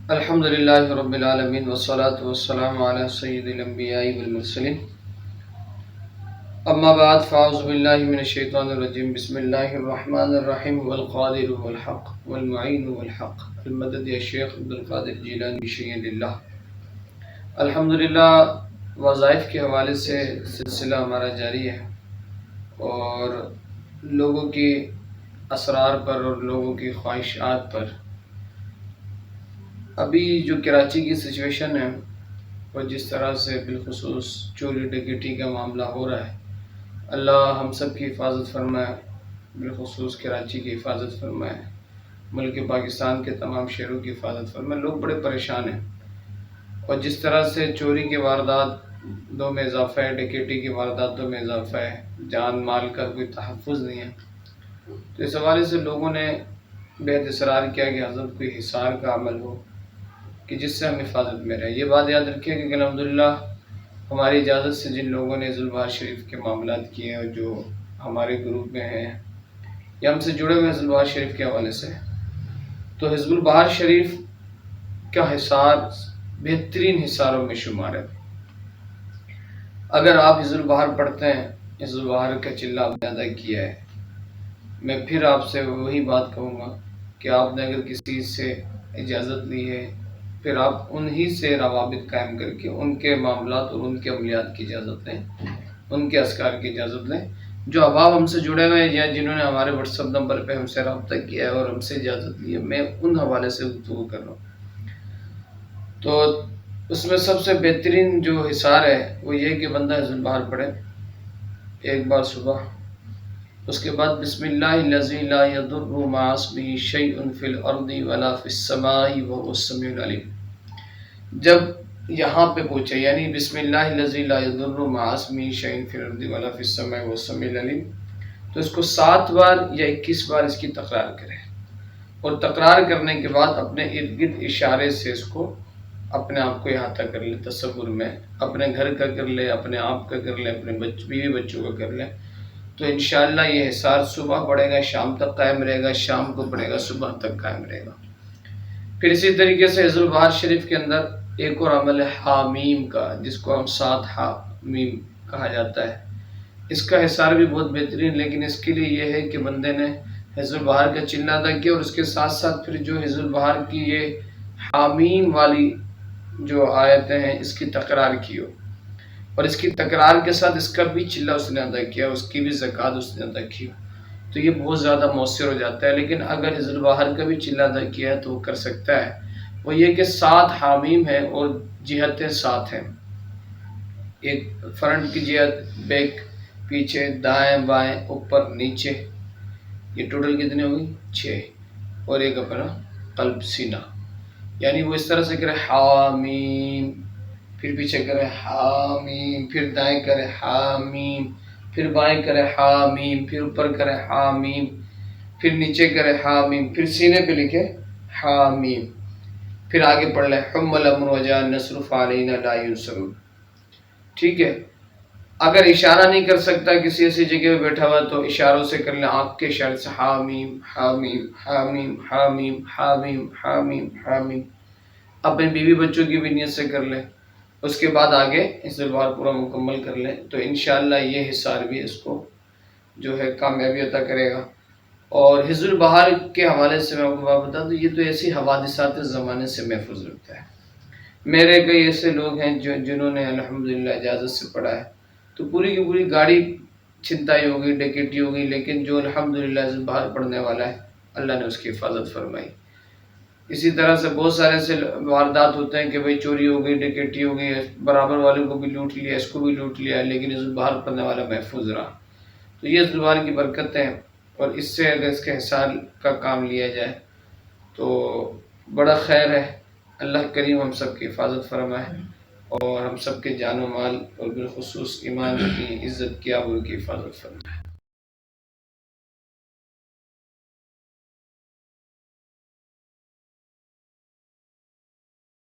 الحمدللہ رب العالمین والصلاة والسلام علی سید الانبیاء والمرسلین اما بعد فاعوذ باللہ من الشیطان الرجیم بسم اللہ الرحمن الرحیم والقادر والحق والمعین والحق المدد یا شیخ عبدالقادر جیلانی شیخ اللہ۔ الحمدللہ وظائف کے حوالے سے سلسلہ ہمارا جاری ہے اور لوگوں کی اسرار پر اور لوگوں کی خواہشات پر ابھی جو کراچی کی سچویشن ہے اور جس طرح سے بالخصوص چوری ڈکیٹی کا معاملہ ہو رہا ہے، اللہ ہم سب کی حفاظت فرمائے، بالخصوص کراچی کی حفاظت فرمائے، ملک پاکستان کے تمام شہروں کی حفاظت فرمائے۔ لوگ بڑے پریشان ہیں اور جس طرح سے چوری کی وارداتوں میں اضافہ ہے، ڈکیٹی کی وارداتوں میں اضافہ ہے، جان مال کا کوئی تحفظ نہیں ہے، تو اس حوالے سے لوگوں نے بہت اصرار کیا کہ حضرت کوئی حصار کا عمل ہو کہ جس سے ہم حفاظت میں رہیں۔ یہ بات یاد رکھیے کہ الحمدللہ ہماری اجازت سے جن لوگوں نے حزب البہار شریف کے معاملات کیے ہیں اور جو ہمارے گروپ میں ہیں یا ہم سے جڑے ہوئے حزب البہار شریف کے حوالے سے، تو حزب البہار شریف کا حصار بہترین حصاروں میں شمار ہے۔ اگر آپ حزب البہار پڑھتے ہیں، حزب البہار کا چلہ آپ نے ادا کیا ہے، میں پھر آپ سے وہی بات کہوں گا کہ آپ نے اگر کسی سے اجازت لی ہے، پھر آپ انہی سے روابط قائم کر کے ان کے معاملات اور ان کے عملیات کی اجازت لیں، ان کے اذکار کی اجازت لیں۔ جو احباب ہم سے جڑے ہوئے ہیں یا جنہوں نے ہمارے واٹس ایپ نمبر پہ ہم سے رابطہ کیا ہے اور ہم سے اجازت لی ہے، میں ان حوالے سے گفتگو کر رہا ہوں۔ تو اس میں سب سے بہترین جو حصار ہے وہ یہ کہ بندہ حزب البہار پڑھے ایک بار صبح، اس کے بعد بسم اللہ الذی لا یضر مع اسمہ شیء فی الارض ولا فی السماء وهو السمیع العلیم۔ جب یہاں پہ پہنچے یعنی بسم اللہ الذی لا یضر مع اسمہ شیء فی الارض ولا فی السماء وهو السمیع العلیم، تو اس کو 7 بار یا 21 بار اس کی تکرار کرے اور تکرار کرنے کے بعد اپنے ارد گرد اشارے سے اس کو اپنے آپ کو احاطہ کر لے، تصور میں اپنے گھر کا کر لے، اپنے آپ کا کر لے، اپنے بیوی بچوں کا کر لے، تو انشاءاللہ یہ حصار صبح پڑے گا شام تک قائم رہے گا، شام کو پڑے گا صبح تک قائم رہے گا۔ پھر اسی طریقے سے حزب البہار شریف کے اندر ایک اور عمل ہے حامیم کا، جس کو ہم 7 حامیم کہا جاتا ہے۔ اس کا حصار بھی بہت بہترین، لیکن اس کے لیے یہ ہے کہ بندے نے حزب البہار کا چلہ ادا کیا اور اس کے ساتھ ساتھ پھر جو حزب البہار کی یہ حامیم والی جو آیتیں ہیں اس کی تکرار کی ہو، اور اس کی تکرار کے ساتھ اس کا بھی چلہ اس نے ادا کیا، اس کی بھی زکوٰۃ اس نے ادا کی، تو یہ بہت زیادہ مؤثر ہو جاتا ہے۔ لیکن اگر حزب البہار کا بھی چلہ ادا کیا ہے تو وہ کر سکتا ہے، وہ یہ کہ 7 حامیم ہیں اور جہتیں 7 ہیں، ایک فرنٹ کی جہت، بیک پیچھے، دائیں بائیں، اوپر نیچے، یہ ٹوٹل کتنی ہوگی 6، اور ایک اپنا قلب سینہ، یعنی وہ اس طرح سے کرے حامیم، پھر پیچھے کرے حامیم، پھر دائیں کرے حامیم، پھر بائیں کرے حامیم، پھر اوپر کرے حامیم، پھر نیچے کرے حامیم، پھر سینے پہ لکھے حامیم، پھر آگے پڑھ لے حم الامر وجاء النصر فعلینا لا ینصرون۔ ٹھیک ہے، اگر اشارہ نہیں کر سکتا، کسی ایسی جگہ پہ بیٹھا ہوا، تو اشاروں سے کر لیں، آنکھ کے اشارے سے حامیم حامیم حامیم حامیم حامیم حامیم حامیم، اپنے بیوی بچوں کی بھی نیت سے کر لیں، اس کے بعد آگے حزب البہار پورا مکمل کر لیں، تو انشاءاللہ یہ حصار بھی اس کو جو ہے کامیابی عطا کرے گا۔ اور حزب البہار کے حوالے سے میں آپ کو بات بتا دوں، یہ تو ایسی حوادثات زمانے سے محفوظ رکھتا ہے۔ میرے کئی ایسے لوگ ہیں جنہوں نے الحمدللہ اجازت سے پڑھا ہے، تو پوری کی پوری گاڑی چھنتائی ہو گئی، ڈکیٹی ہو گئی، لیکن جو الحمدللہ حزب البہار پڑھنے والا ہے اللہ نے اس کی حفاظت فرمائی۔ اسی طرح سے بہت سارے ایسے واردات ہوتے ہیں کہ بھئی چوری ہو گئی، ڈکیٹی ہو گئی، برابر والے کو بھی لوٹ لیا، اس کو بھی لوٹ لیا، لیکن حزب البہار پڑھنے والا محفوظ رہا۔ تو یہ حزب البہار کی برکتیں ہیں، اور اس سے اگر اس کے حصار کا کام لیا جائے تو بڑا خیر ہے۔ اللہ کریم ہم سب کی حفاظت فرمائے اور ہم سب کے جان و مال اور بالخصوص ایمان کی عزت کی آبرو کی حفاظت فرمائے۔